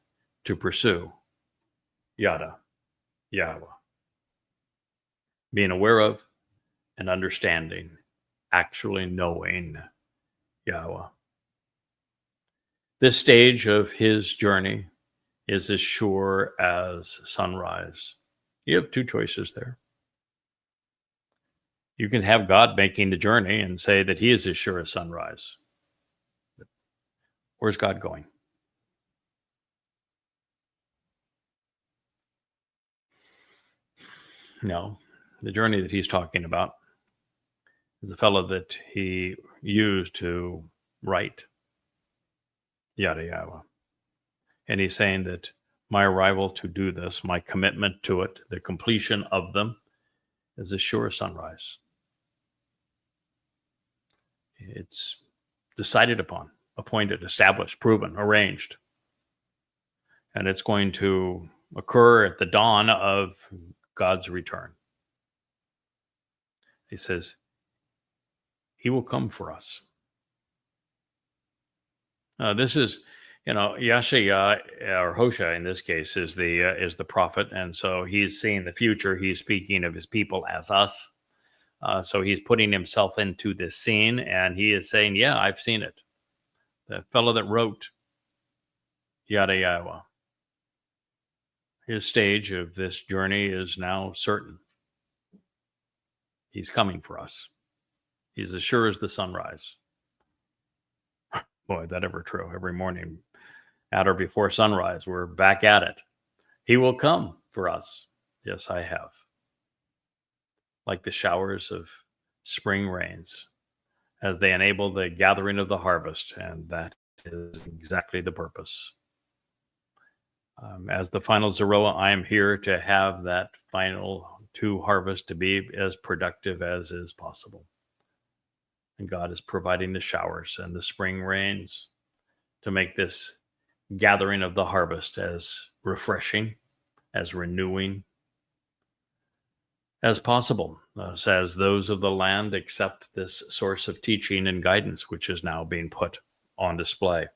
to pursue Yada Yahweh. Being aware of and understanding, actually knowing Yahweh. This stage of his journey is as sure as sunrise. You have 2 choices there. You can have God making the journey and say that he is as sure as sunrise. But where's God going? No, the journey that he's talking about is the fellow that he used to write Yada Yahweh. And he's saying that my arrival to do this, my commitment to it, the completion of them, is as sure as sunrise. It's decided upon, appointed, established, proven, arranged. And it's going to occur at the dawn of God's return. He says, he will come for us. This is, Yashaya, or Hosea in this case, is the prophet, and so he's seeing the future. He's speaking of his people as us. So he's putting himself into this scene, and he is saying, yeah, I've seen it. The fellow that wrote Yada Yahweh, his stage of this journey is now certain. He's coming for us. He's as sure as the sunrise. Boy, that ever true. Every morning, at or before sunrise, we're back at it. He will come for us. Yes, I have. Like the showers of spring rains, as they enable the gathering of the harvest, and that is exactly the purpose. As the final Zeroah, I am here to have that final 2 harvest to be as productive as is possible. And God is providing the showers and the spring rains to make this gathering of the harvest as refreshing, as renewing as possible, as those of the land accept this source of teaching and guidance, which is now being put on display.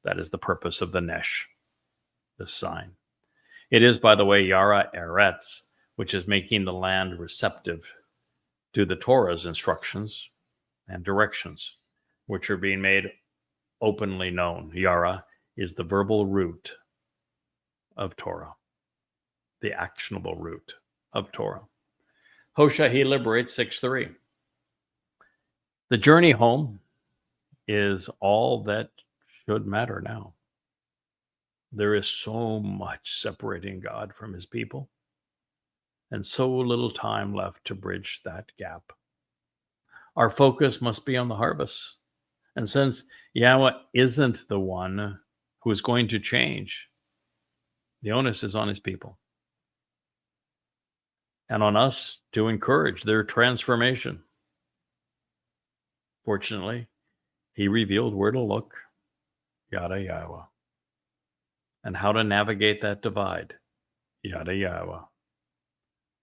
That is the purpose of the Nesh, the sign. It is, by the way, Yara Eretz, which is making the land receptive to the Torah's instructions and directions, which are being made openly known. Yara is the verbal root of Torah, the actionable root of Torah. Hosea, he liberates 6:3. The journey home is all that should matter now. There is so much separating God from his people, and so little time left to bridge that gap. Our focus must be on the harvest. And since Yahweh isn't the one who is going to change, the onus is on his people and on us to encourage their transformation. Fortunately, he revealed where to look, Yada Yahweh, and how to navigate that divide, Yada Yahweh.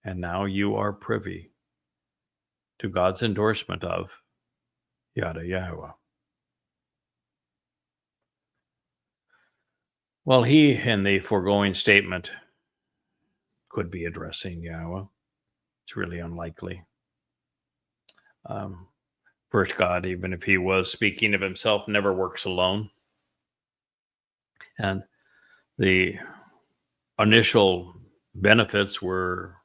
And now you are privy to God's endorsement of Yada Yahweh. Well, he in the foregoing statement could be addressing Yahweh. It's really unlikely. First, God, even if he was speaking of himself, never works alone. And the initial benefits were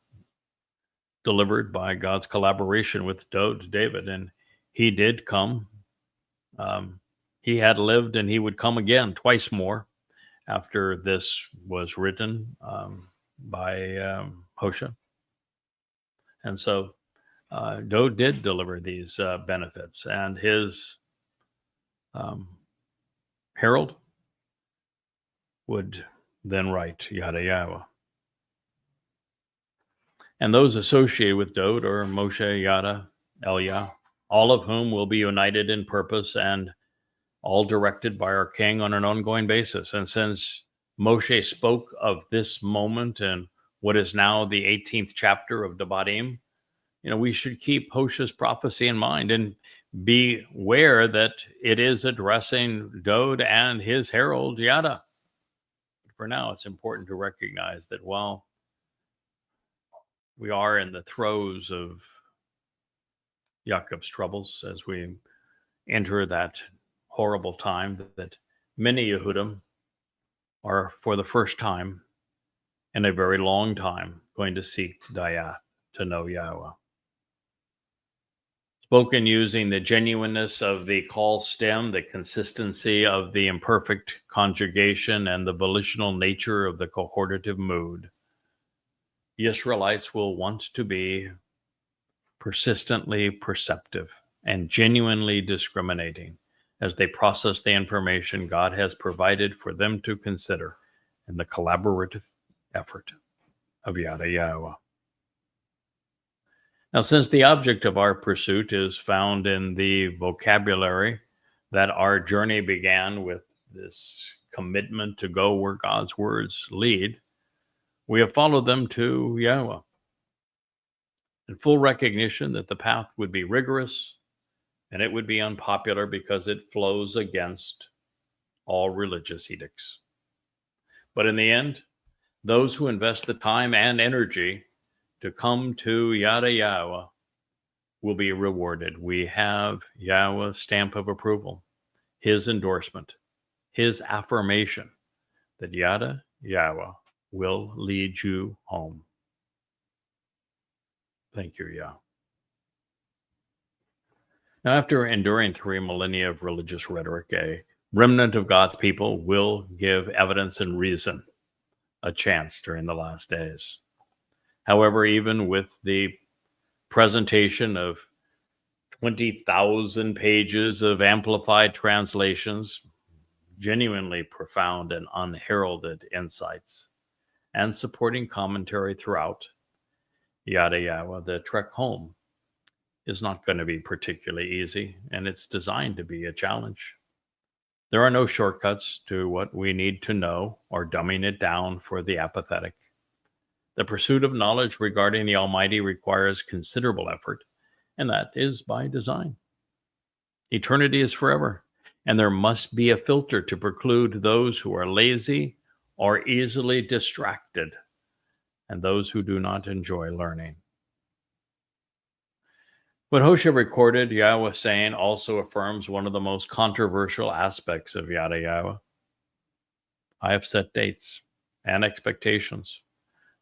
delivered by God's collaboration with David, and he did come. He had lived, and he would come again twice more after this was written by Hosea. And so Dode did deliver these benefits, and his herald would then write Yada Yahweh. And those associated with Dode are Moshe, Yada, Elia, all of whom will be united in purpose and all directed by our King on an ongoing basis. And since Moshe spoke of this moment and what is now the 18th chapter of Devarim, we should keep Hoshea's prophecy in mind and be aware that it is addressing Dode and his herald, Yada. For now, it's important to recognize that while we are in the throes of Yaakov's troubles, as we enter that horrible time, that many Yehudim are for the first time in a very long time going to seek Dayah, to know Yahweh. Spoken using the genuineness of the call stem, the consistency of the imperfect conjugation, and the volitional nature of the cohortative mood, Israelites will want to be persistently perceptive and genuinely discriminating as they process the information God has provided for them to consider in the collaborative effort of Yada Yahweh. Now, since the object of our pursuit is found in the vocabulary that our journey began with, this commitment to go where God's words lead, we have followed them to Yahweh in full recognition that the path would be rigorous and it would be unpopular because it flows against all religious edicts. But in the end, those who invest the time and energy to come to Yada Yahweh will be rewarded. We have Yahweh's stamp of approval, his endorsement, his affirmation that Yada Yahweh will lead you home. Thank you, Yah. Now, after enduring 3 millennia of religious rhetoric, a remnant of God's people will give evidence and reason a chance during the last days. However, even with the presentation of 20,000 pages of amplified translations, genuinely profound and unheralded insights, and supporting commentary throughout, Yada Yahweh, the trek home is not going to be particularly easy, and it's designed to be a challenge. There are no shortcuts to what we need to know or dumbing it down for the apathetic. The pursuit of knowledge regarding the Almighty requires considerable effort, and that is by design. Eternity is forever, and there must be a filter to preclude those who are lazy or easily distracted and those who do not enjoy learning. What Hosea recorded, Yahweh saying, also affirms one of the most controversial aspects of Yada Yahweh. I have set dates and expectations,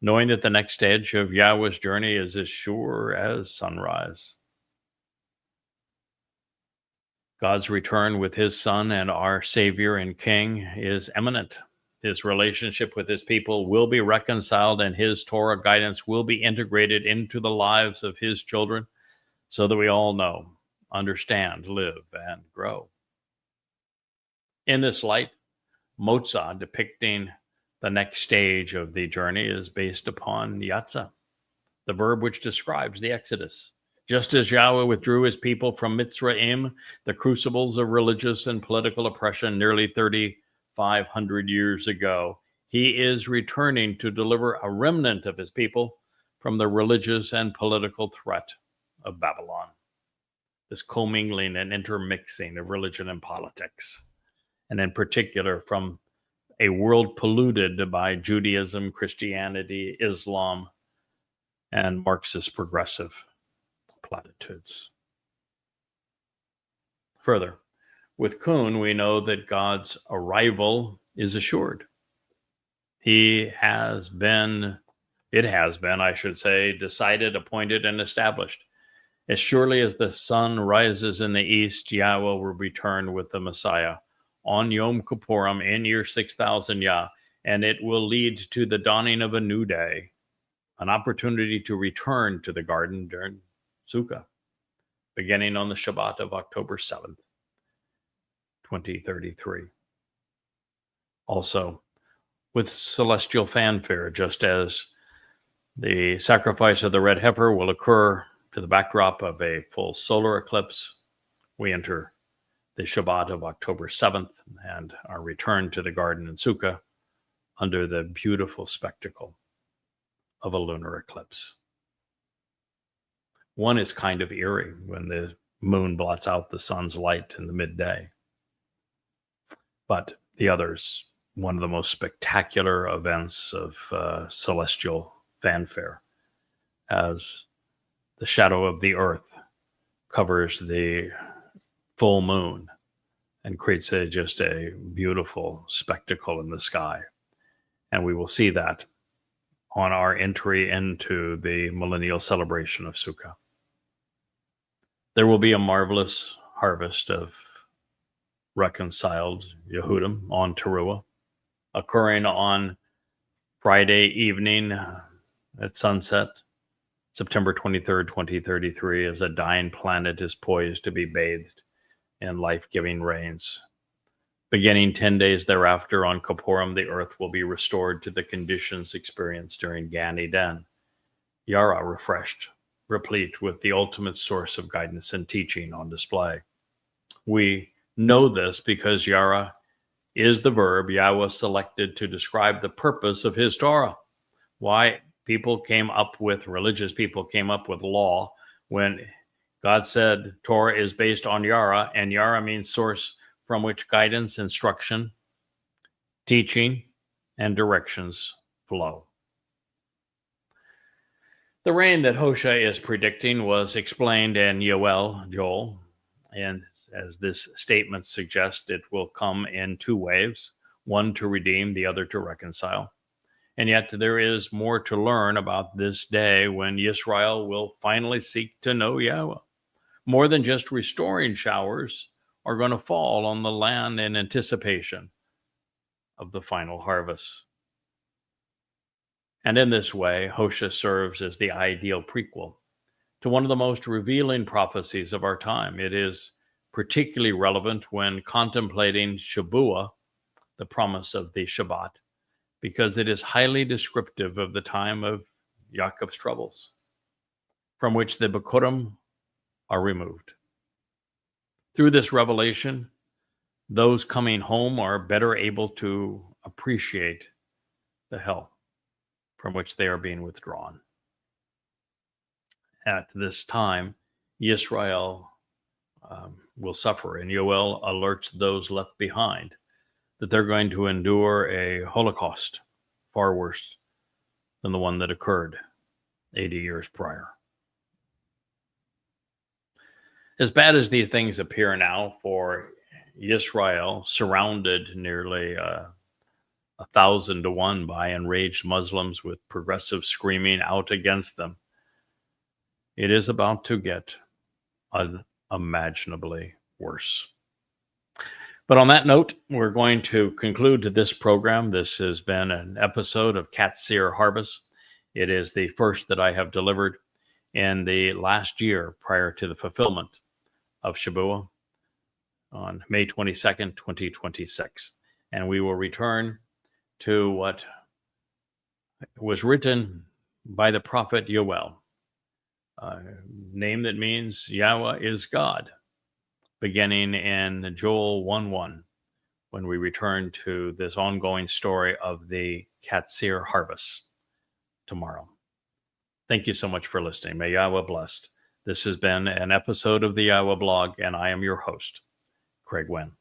knowing that the next stage of Yahweh's journey is as sure as sunrise. God's return with his Son and our Savior and King is imminent. His relationship with his people will be reconciled, and his Torah guidance will be integrated into the lives of his children so that we all know, understand, live, and grow. In this light, Mozah depicting the next stage of the journey is based upon Yatsa, the verb which describes the Exodus. Just as Yahweh withdrew his people from Mitzrayim, the crucibles of religious and political oppression nearly 3,500 years ago, he is returning to deliver a remnant of his people from the religious and political threat of Babylon. This commingling and intermixing of religion and politics, and in particular from a world polluted by Judaism, Christianity, Islam, and Marxist progressive platitudes. Further, with Kun, we know that God's arrival is assured. It has been, I should say, decided, appointed, and established. As surely as the sun rises in the east, Yahweh will return with the Messiah on Yom Kippurim in year 6000 Yah, and it will lead to the dawning of a new day, an opportunity to return to the garden during Sukkah, beginning on the Shabbat of October 7th, 2033. Also, with celestial fanfare, just as the sacrifice of the red heifer will occur to the backdrop of a full solar eclipse, we enter the Shabbat of October 7th and our return to the garden in Sukkah under the beautiful spectacle of a lunar eclipse. One is kind of eerie when the moon blots out the sun's light in the midday. But the other's one of the most spectacular events of celestial fanfare, as the shadow of the earth covers the full moon and creates just a beautiful spectacle in the sky. And we will see that on our entry into the millennial celebration of Sukkah. There will be a marvelous harvest of reconciled Yehudim on Teruah, occurring on Friday evening at sunset, September 23rd, 2033, as a dying planet is poised to be bathed in life-giving rains. Beginning 10 days thereafter on Kippurim, the earth will be restored to the conditions experienced during Gan Eden. Yara refreshed, replete with the ultimate source of guidance and teaching on display. We know this because Yara is the verb Yahweh selected to describe the purpose of his Torah. Why religious people came up with law when God said Torah is based on Yara, and Yara means source from which guidance, instruction, teaching, and directions flow. The rain that Hosea is predicting was explained in Joel, and as this statement suggests, it will come in two waves, one to redeem, the other to reconcile. And yet there is more to learn about this day when Israel will finally seek to know Yahweh. More than just restoring showers are going to fall on the land in anticipation of the final harvest. And in this way, Hosea serves as the ideal prequel to one of the most revealing prophecies of our time. It is particularly relevant when contemplating Shabuah, the promise of the Shabbat, because it is highly descriptive of the time of Yaakov's troubles, from which the Bikurim are removed. Through this revelation, those coming home are better able to appreciate the hell from which they are being withdrawn. At this time, Israel will suffer, and Yoel alerts those left behind that they're going to endure a Holocaust far worse than the one that occurred 80 years prior. As bad as these things appear now for Israel, surrounded nearly 1,000 to 1 by enraged Muslims with progressive screaming out against them, it is about to get unimaginably worse. But on that note, we're going to conclude this program. This has been an episode of Qatsyr Harvest. It is the first that I have delivered in the last year prior to the fulfillment of Shabuah on May 22nd, 2026. And we will return to what was written by the prophet Yoel, a name that means Yahweh is God, beginning in Joel 1:1, when we return to this ongoing story of the Qatsyr harvest tomorrow. Thank you so much for listening. May Yahweh bless. This has been an episode of the Yahweh blog, and I am your host, Craig Wynn.